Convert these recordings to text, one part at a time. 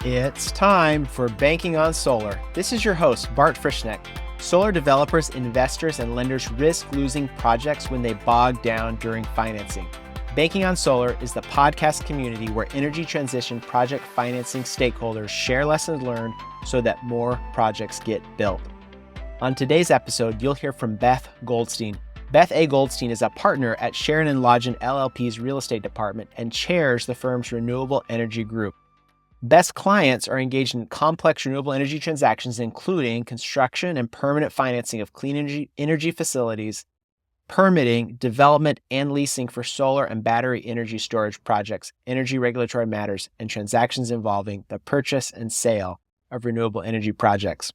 It's time for Banking on Solar. This is your host, Bart Frischneck. Solar developers, investors, and lenders risk losing projects when they bog down during financing. Banking on Solar is the podcast community where energy transition project financing stakeholders share lessons learned so that more projects get built. On today's episode, you'll hear from Beth Goldstein. Beth A. Goldstein is a partner at Sherin and Lodgen LLP's real estate department and chairs the firm's Renewable Energy Group. Beth's clients are engaged in complex renewable energy transactions, including construction and permanent financing of clean energy facilities, permitting, development, and leasing for solar and battery energy storage projects, energy regulatory matters, and transactions involving the purchase and sale of renewable energy projects.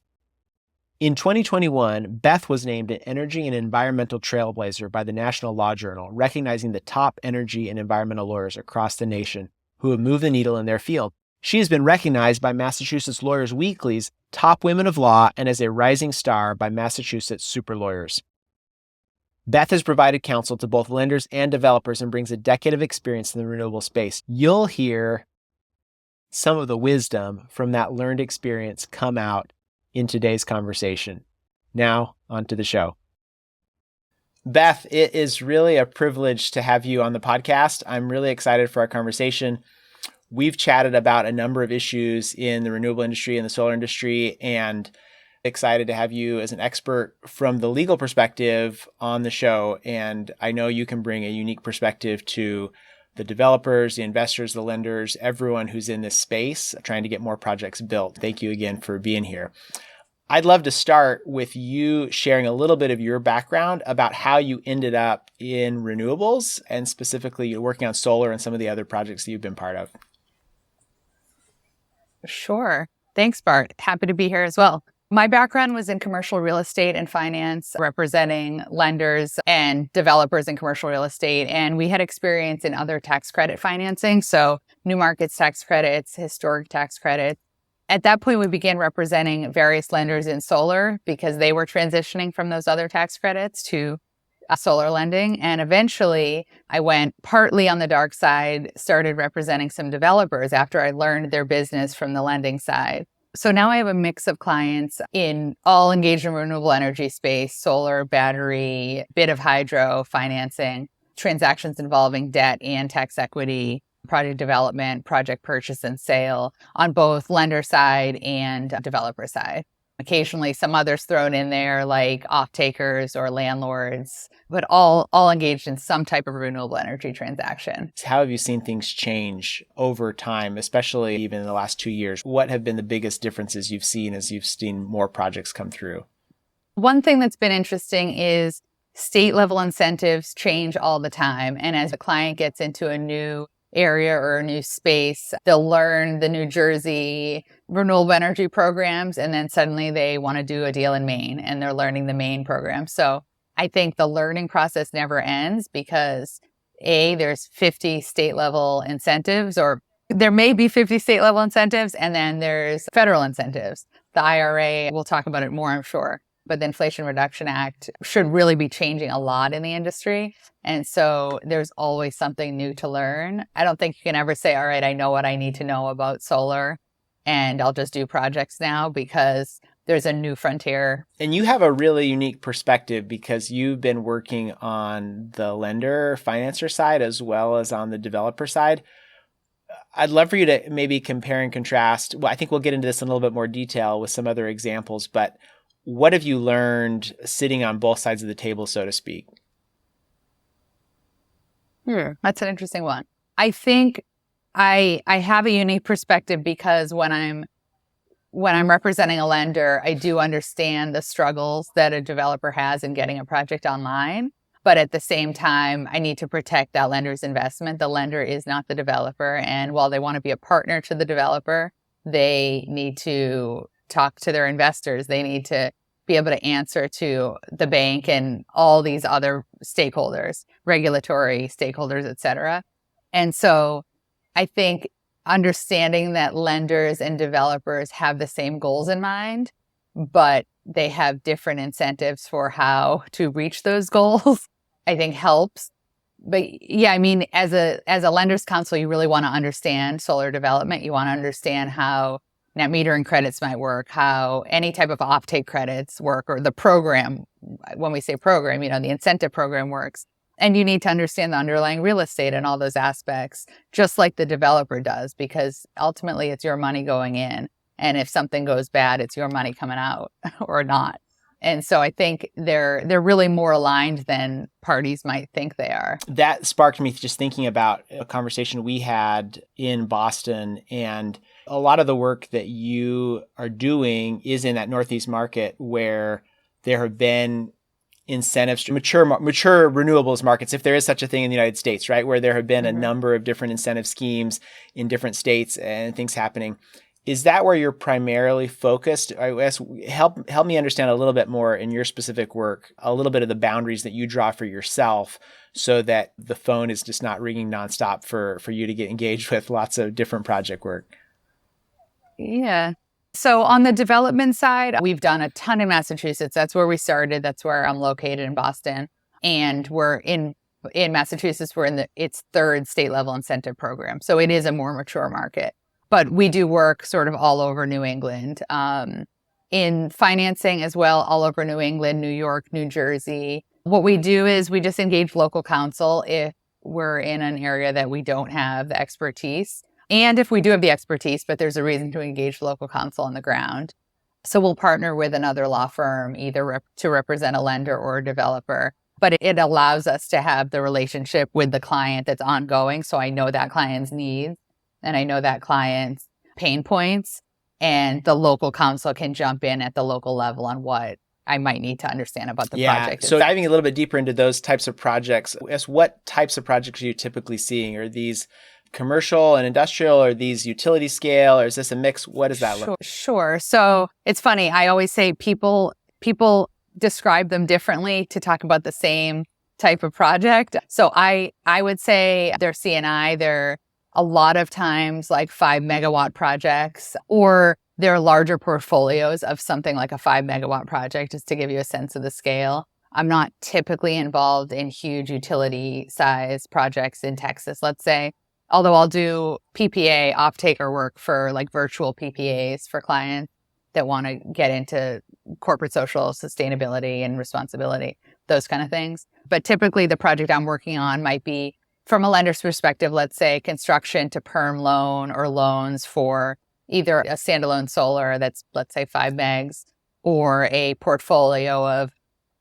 In 2021, Beth was named an Energy and Environmental Trailblazer by the National Law Journal, recognizing the top energy and environmental lawyers across the nation who have moved the needle in their field. She has been recognized by Massachusetts Lawyers Weekly's Top Women of Law and as a rising star by Massachusetts Super Lawyers. Beth has provided counsel to both lenders and developers and brings a decade of experience in the renewable space. You'll hear some of the wisdom from that learned experience come out in today's conversation. Now, on to the show. Beth, it is really a privilege to have you on the podcast. I'm really excited for our conversation. We've chatted about a number of issues in the renewable industry and the solar industry, and excited to have you as an expert from the legal perspective on the show. And I know you can bring a unique perspective to the developers, the investors, the lenders, everyone who's in this space trying to get more projects built. Thank you again for being here. I'd love to start with you sharing a little bit of your background about how you ended up in renewables and specifically you're working on solar and some of the other projects that you've been part of. Sure. Thanks, Bart. Happy to be here as well. My background was in commercial real estate and finance, representing lenders and developers in commercial real estate. And we had experience in other tax credit financing. So new markets tax credits, historic tax credits. At that point, we began representing various lenders in solar because they were transitioning from those other tax credits to solar lending. And eventually I went partly on the dark side, started representing some developers after I learned their business from the lending side. So now I have a mix of clients in all engaged in renewable energy space, solar, battery, bit of hydro financing, transactions involving debt and tax equity, project development, project purchase and sale on both lender side and developer side. Occasionally some others thrown in there like off-takers or landlords, but all engaged in some type of renewable energy transaction. How have you seen things change over time, especially even in the last 2 years? What have been the biggest differences you've seen as you've seen more projects come through? One thing that's been interesting is state level incentives change all the time. And as a client gets into a new area or a new space, they'll learn the New Jersey renewable energy programs, and then suddenly they want to do a deal in Maine and they're learning the Maine program. So I think the learning process never ends because there's 50 state level incentives, or there may be 50 state level incentives, and then there's federal incentives. The IRA, we'll talk about it more, I'm sure. But the Inflation Reduction Act should really be changing a lot in the industry. And so there's always something new to learn. I don't think you can ever say, all right, I know what I need to know about solar and I'll just do projects now, because there's a new frontier. And you have a really unique perspective because you've been working on the lender financer side as well as on the developer side. I'd love for you to maybe compare and contrast. Well, I think we'll get into this in a little bit more detail with some other examples, but what have you learned sitting on both sides of the table, so to speak? That's an interesting one. I think I have a unique perspective because when I'm representing a lender, I do understand the struggles that a developer has in getting a project online. But at the same time, I need to protect that lender's investment. The lender is not the developer. And while they want to be a partner to the developer, they need to talk to their investors. They need to be able to answer to the bank and all these other stakeholders, regulatory stakeholders, et cetera. And so I think understanding that lenders and developers have the same goals in mind, but they have different incentives for how to reach those goals, I think helps. yeah, I mean, as a lender's counsel, you really want to understand solar development. You want to understand how net metering credits might work, how any type of offtake credits work, or the program. When we say program, the incentive program works. And you need to understand the underlying real estate and all those aspects, just like the developer does, because ultimately it's your money going in. And if something goes bad, it's your money coming out or not. And so I think they're really more aligned than parties might think they are. That sparked me just thinking about a conversation we had in Boston, and a lot of the work that you are doing is in that Northeast market where there have been incentives to mature renewables markets, if there is such a thing in the United States, right? Where there have been a number of different incentive schemes in different states and things happening. Is that where you're primarily focused? I guess help me understand a little bit more in your specific work, a little bit of the boundaries that you draw for yourself so that the phone is just not ringing nonstop for you to get engaged with lots of different project work. Yeah. So on the development side, we've done a ton in Massachusetts. That's where we started. That's where I'm located in Boston. And we're in Massachusetts, we're in its third state level incentive program. So it is a more mature market. But we do work sort of all over New England, in financing as well, all over New England, New York, New Jersey. What we do is we just engage local counsel if we're in an area that we don't have the expertise. And if we do have the expertise, but there's a reason to engage local counsel on the ground. So we'll partner with another law firm, either to represent a lender or a developer. But it allows us to have the relationship with the client that's ongoing. So I know that client's needs. And I know that client's pain points, and the local counsel can jump in at the local level on what I might need to understand about the project. So diving a little bit deeper into those types of projects, what types of projects are you typically seeing? Are these commercial and industrial, or are these utility scale, or is this a mix? What does that look like? Sure. So it's funny. I always say people describe them differently to talk about the same type of project. So I would say they're C&I, they're a lot of times like 5 megawatt projects, or they're larger portfolios of something like a 5 megawatt project, just to give you a sense of the scale. I'm not typically involved in huge utility size projects in Texas, let's say, although I'll do PPA off-taker work for like virtual PPAs for clients that want to get into corporate social sustainability and responsibility, those kind of things. But typically the project I'm working on might be, from a lender's perspective, let's say construction to perm loan or loans for either a standalone solar that's, let's say, 5 megs, or a portfolio of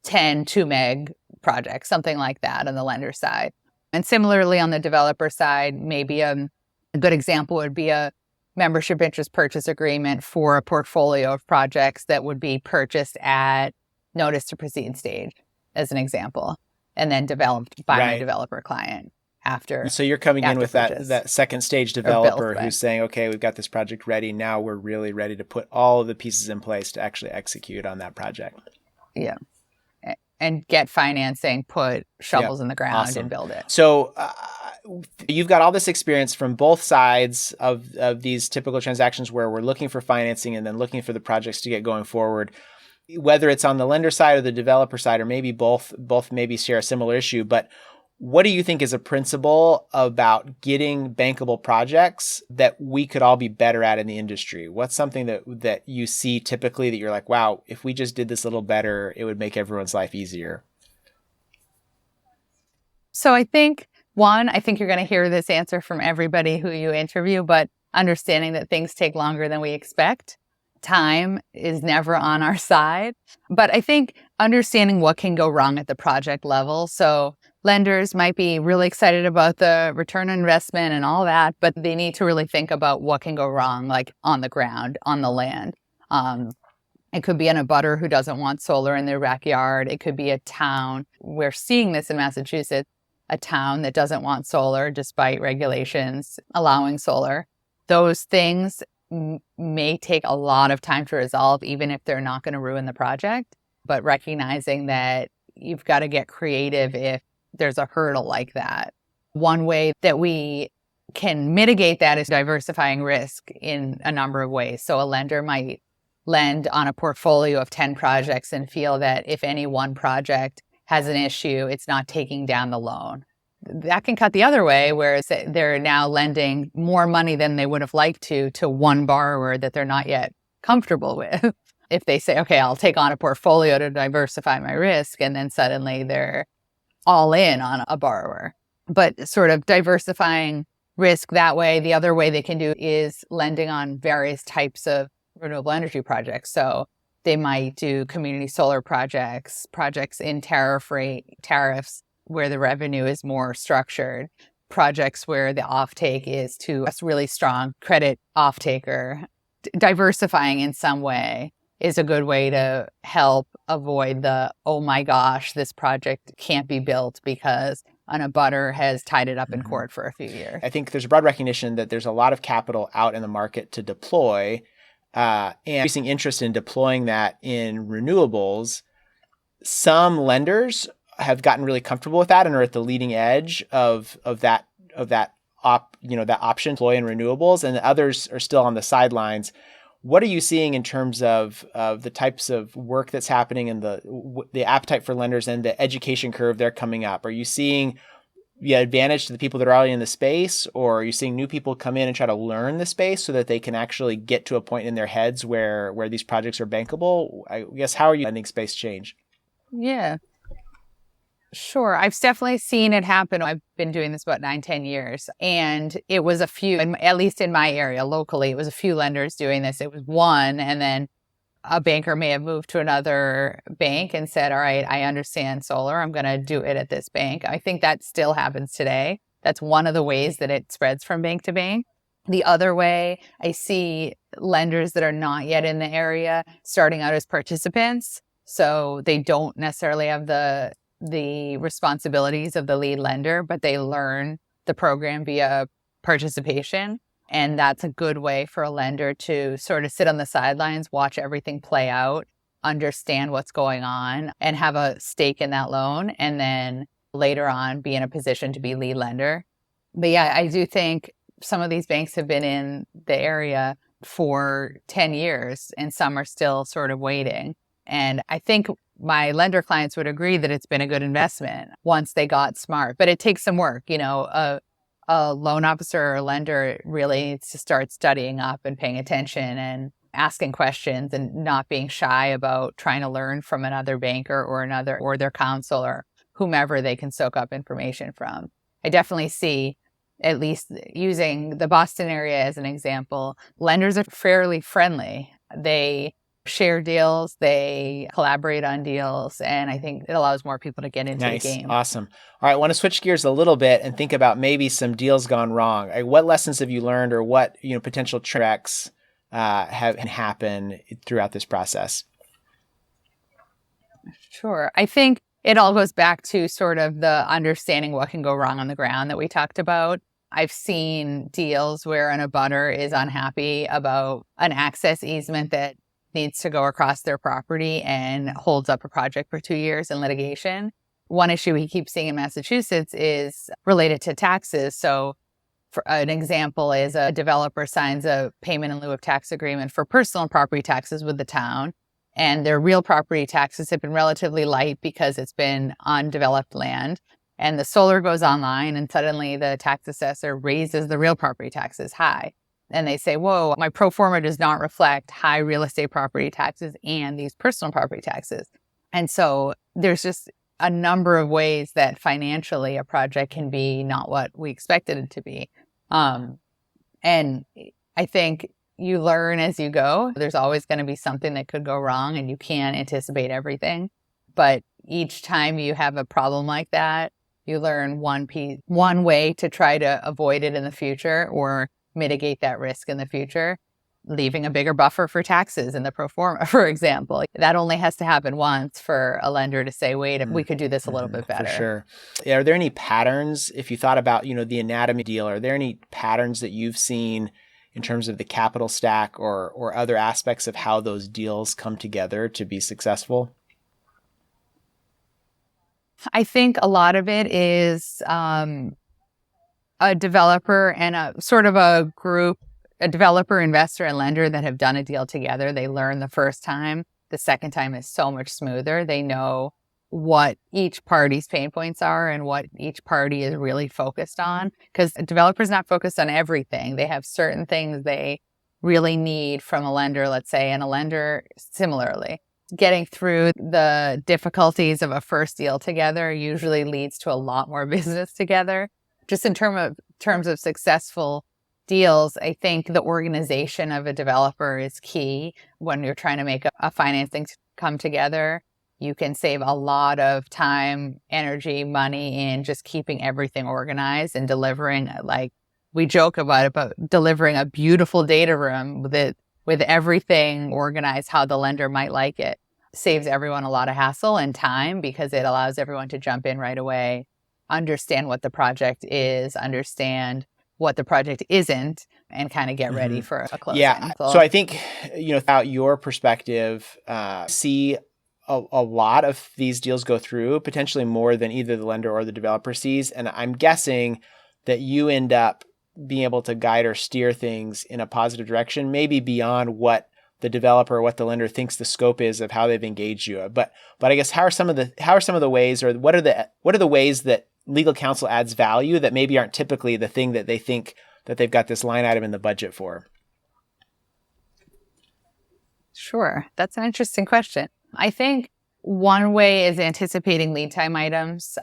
10 2 meg projects, something like that on the lender side. And similarly on the developer side, maybe a good example would be a membership interest purchase agreement for a portfolio of projects that would be purchased at notice to proceed stage, as an example, and then developed by my developer client. After. So you're coming in with that second stage developer who's saying, okay, we've got this project ready. Now we're really ready to put all of the pieces in place to actually execute on that project. Yeah. And get financing, put shovels in the ground and build it. So you've got all this experience from both sides of these typical transactions where we're looking for financing and then looking for the projects to get going forward. Whether it's on the lender side or the developer side, or maybe both maybe share a similar issue, but what do you think is a principle about getting bankable projects that we could all be better at in the industry? What's something that you see typically that you're like, wow, if we just did this a little better, it would make everyone's life easier? So I think you're going to hear this answer from everybody who you interview, but understanding that things take longer than we expect. Time is never on our side. But I think understanding what can go wrong at the project level. So lenders might be really excited about the return on investment and all that, but they need to really think about what can go wrong, like on the ground, on the land. It could be an abutter who doesn't want solar in their backyard. It could be a town. We're seeing this in Massachusetts, a town that doesn't want solar despite regulations allowing solar. Those things may take a lot of time to resolve, even if they're not going to ruin the project. But recognizing that you've got to get creative if there's a hurdle like that. One way that we can mitigate that is diversifying risk in a number of ways. So a lender might lend on a portfolio of 10 projects and feel that if any one project has an issue, it's not taking down the loan. that can cut the other way, where they're now lending more money than they would have liked to one borrower that they're not yet comfortable with. If they say, okay, I'll take on a portfolio to diversify my risk, and then suddenly they're all in on a borrower. But sort of diversifying risk that way. The other way they can do is lending on various types of renewable energy projects. So they might do community solar projects in tariffs where the revenue is more structured, projects where the offtake is to a really strong credit offtaker. Diversifying in some way is a good way to help avoid the, oh my gosh, this project can't be built because an abutter has tied it up in court for a few years. I think there's a broad recognition that there's a lot of capital out in the market to deploy, and increasing interest in deploying that in renewables. Some lenders have gotten really comfortable with that and are at the leading edge of that option deploy in renewables, and others are still on the sidelines. What are you seeing in terms of the types of work that's happening and the appetite for lenders and the education curve they're coming up? Are you seeing the advantage to the people that are already in the space, or are you seeing new people come in and try to learn the space so that they can actually get to a point in their heads where these projects are bankable? I guess, how are you lending space change? Yeah. Sure. I've definitely seen it happen. I've been doing this about 9-10 years. And it was a few, at least in my area locally, it was a few lenders doing this. It was one, and then a banker may have moved to another bank and said, all right, I understand solar. I'm going to do it at this bank. I think that still happens today. That's one of the ways that it spreads from bank to bank. The other way, I see lenders that are not yet in the area starting out as participants. So they don't necessarily have the responsibilities of the lead lender, but they learn the program via participation. And that's a good way for a lender to sort of sit on the sidelines, watch everything play out, understand what's going on, and have a stake in that loan, and then later on be in a position to be lead lender. But yeah, I do think some of these banks have been in the area for 10 years, and some are still sort of waiting. And I think my lender clients would agree that it's been a good investment once they got smart, but it takes some work. A loan officer or lender really needs to start studying up and paying attention and asking questions and not being shy about trying to learn from another banker or their counsel or whomever they can soak up information from. I definitely see, at least using the Boston area as an example, lenders are fairly friendly. They share deals, they collaborate on deals, and I think it allows more people to get into the game. Awesome. All right, I want to switch gears a little bit and think about maybe some deals gone wrong. What lessons have you learned, or what potential tracks have happened throughout this process? Sure. I think it all goes back to sort of the understanding what can go wrong on the ground that we talked about. I've seen deals where an abutter is unhappy about an access easement that needs to go across their property and holds up a project for 2 years in litigation. One issue we keep seeing in Massachusetts is related to taxes. So for an example is a developer signs a payment in lieu of tax agreement for personal property taxes with the town, and their real property taxes have been relatively light because it's been undeveloped land. And the solar goes online, and suddenly the tax assessor raises the real property taxes high. And they say, whoa, my pro forma does not reflect high real estate property taxes and these personal property taxes. And so there's just a number of ways that financially a project can be not what we expected it to be. And I think you learn as you go. There's always going to be something that could go wrong, and you can't anticipate everything. But each time you have a problem like that, you learn one way to try to avoid it in the future or mitigate that risk in the future, leaving a bigger buffer for taxes in the pro forma, for example. That only has to happen once for a lender to say, wait, we could do this a little bit better. For sure. Are there any patterns, if you thought about, the anatomy deal, are there any patterns that you've seen in terms of the capital stack or other aspects of how those deals come together to be successful? I think a lot of it is a developer and a sort of a group, a developer, investor, and lender that have done a deal together. They learn the first time. The second time is so much smoother. They know what each party's pain points are and what each party is really focused on. Because a developer's not focused on everything. They have certain things they really need from a lender, let's say, and a lender similarly. Getting through the difficulties of a first deal together usually leads to a lot more business together. Just in terms of successful deals, I think the organization of a developer is key when you're trying to make a financing come together. You can save a lot of time, energy, money in just keeping everything organized and delivering, like we joke about it, but delivering a beautiful data room with everything organized how the lender might like it. Saves everyone a lot of hassle and time because it allows everyone to jump in right away, understand what the project is, understand what the project isn't, and kind of get ready for a closing. Yeah. So I think, without your perspective, see a lot of these deals go through, potentially more than either the lender or the developer sees. And I'm guessing that you end up being able to guide or steer things in a positive direction, maybe beyond what the developer or what the lender thinks the scope is of how they've engaged you. But I guess how are some of the ways, or what are the ways that legal counsel adds value that maybe aren't typically the thing that they think that they've got this line item in the budget for? Sure. That's an interesting question. I think one way is anticipating lead time items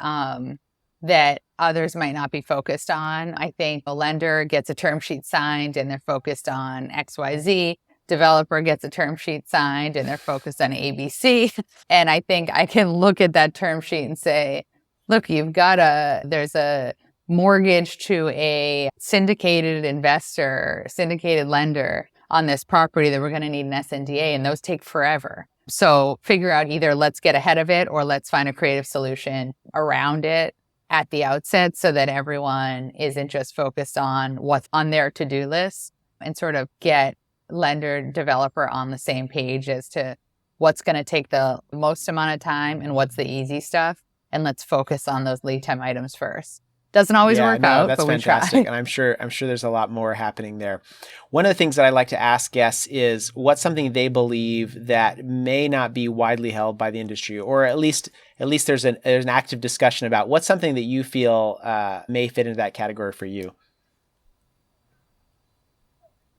that others might not be focused on. I think a lender gets a term sheet signed and they're focused on XYZ. Developer gets a term sheet signed and they're focused on ABC. And I think I can look at that term sheet and say, look, there's a mortgage to a syndicated investor, syndicated lender on this property that we're going to need an SNDA, and those take forever. So figure out either let's get ahead of it or let's find a creative solution around it at the outset so that everyone isn't just focused on what's on their to-do list, and sort of get lender developer on the same page as to what's going to take the most amount of time and what's the easy stuff. And let's focus on those lead time items first. Doesn't always work out, that's but fantastic. We try. And I'm sure there's a lot more happening there. One of the things that I like to ask guests is what's something they believe that may not be widely held by the industry, or at least there's an active discussion about what's something that you feel may fit into that category for you.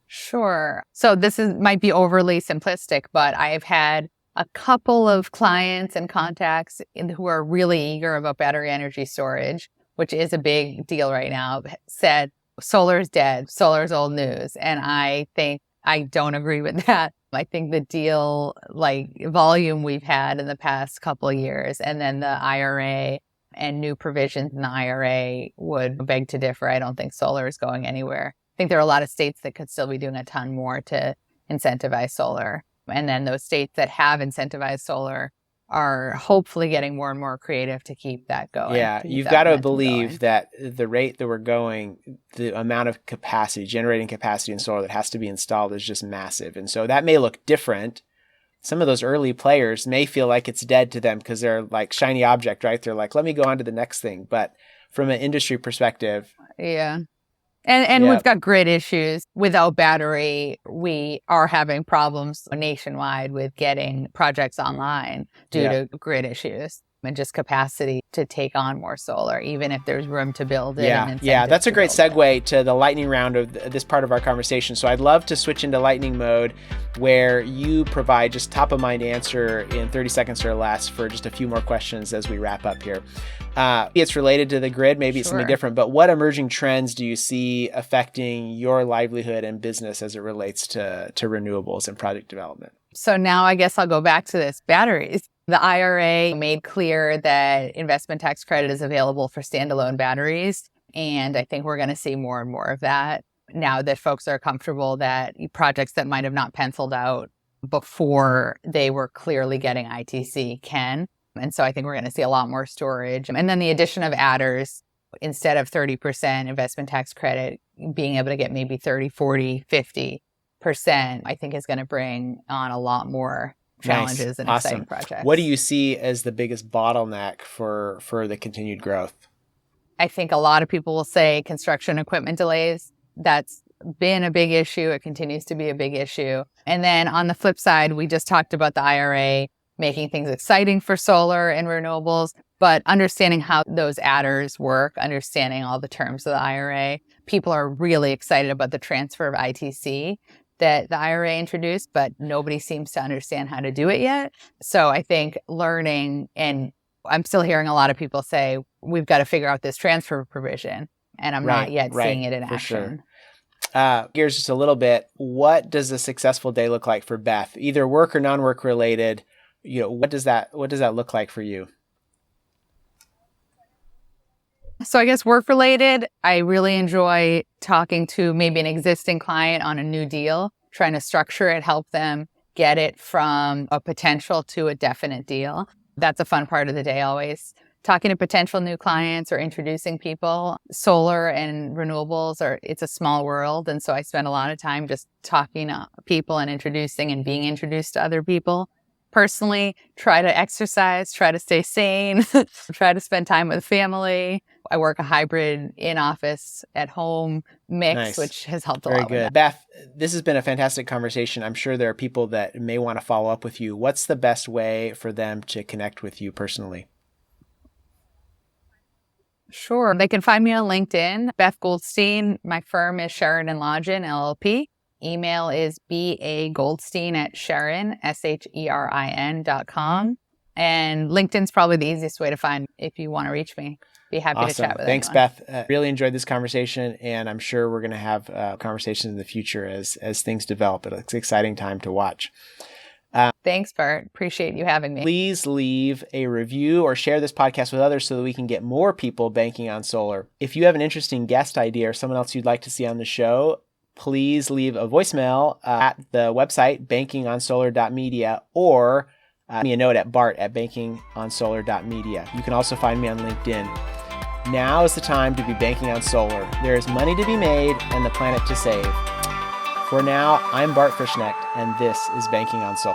Sure. So this might be overly simplistic, but I've had a couple of clients and contacts who are really eager about battery energy storage, which is a big deal right now, said solar's dead, solar's old news. And I think I don't agree with that. I think the deal volume we've had in the past couple of years, and then the IRA and new provisions in the IRA would beg to differ. I don't think solar is going anywhere. I think there are a lot of states that could still be doing a ton more to incentivize solar. And then those states that have incentivized solar are hopefully getting more and more creative to keep that going. Yeah, you've got to believe that the rate that we're going, the amount of capacity, generating capacity in solar that has to be installed is just massive. And so that may look different. Some of those early players may feel like it's dead to them because they're like shiny object, right? They're like, let me go on to the next thing. But from an industry perspective. Yeah. And we've got grid issues. Without battery, we are having problems nationwide with getting projects online due to grid issues and just capacity to take on more solar, even if there's room to build it. Yeah, that's a great segue to the lightning round of this part of our conversation. So I'd love to switch into lightning mode where you provide just top of mind answer in 30 seconds or less for just a few more questions as we wrap up here. It's related to the grid, maybe it's something different, but what emerging trends do you see affecting your livelihood and business as it relates to renewables and project development? So now I guess I'll go back to this, batteries. The IRA made clear that investment tax credit is available for standalone batteries. And I think we're going to see more and more of that now that folks are comfortable that projects that might have not penciled out before they were clearly getting ITC can. And so I think we're going to see a lot more storage. And then the addition of adders, instead of 30% investment tax credit, being able to get maybe 30, 40, 50%, I think is going to bring on a lot more challenges and exciting projects. What do you see as the biggest bottleneck for the continued growth? I think a lot of people will say construction equipment delays. That's been a big issue. It continues to be a big issue. And then on the flip side, we just talked about the IRA making things exciting for solar and renewables, but understanding how those adders work, understanding all the terms of the IRA. People are really excited about the transfer of ITC that the IRA introduced, but nobody seems to understand how to do it yet. So I think learning, and I'm still hearing a lot of people say, we've got to figure out this transfer provision. And I'm not yet seeing it in action. Sure. Here's just a little bit. What does a successful day look like for Beth? Either work or non-work related. What does that look like for you? So I guess work related, I really enjoy talking to maybe an existing client on a new deal, trying to structure it, help them get it from a potential to a definite deal. That's a fun part of the day always. Talking to potential new clients or introducing people. Solar and renewables it's a small world. And so I spend a lot of time just talking to people and introducing and being introduced to other people. Personally, try to exercise, try to stay sane, try to spend time with family. I work a hybrid in-office, at-home mix, which has helped a lot. Very good. Beth, this has been a fantastic conversation. I'm sure there are people that may want to follow up with you. What's the best way for them to connect with you personally? Sure. They can find me on LinkedIn, Beth Goldstein. My firm is Sherin and Lodgen LLP. Email is bagoldstein@Sherin, SHERIN.com. And LinkedIn's probably the easiest way to find if you want to reach me. Be happy to chat with Thanks, anyone. Beth. Really enjoyed this conversation, and I'm sure we're going to have conversations in the future as things develop. It's an exciting time to watch. Thanks, Bart. Appreciate you having me. Please leave a review or share this podcast with others so that we can get more people banking on solar. If you have an interesting guest idea or someone else you'd like to see on the show, please leave a voicemail at the website, bankingonsolar.media, or me a note at bart@bankingonsolar.media. You can also find me on LinkedIn. Now is the time to be banking on solar. There is money to be made and the planet to save. For now, I'm Bart Frischnecht, and this is Banking on Solar.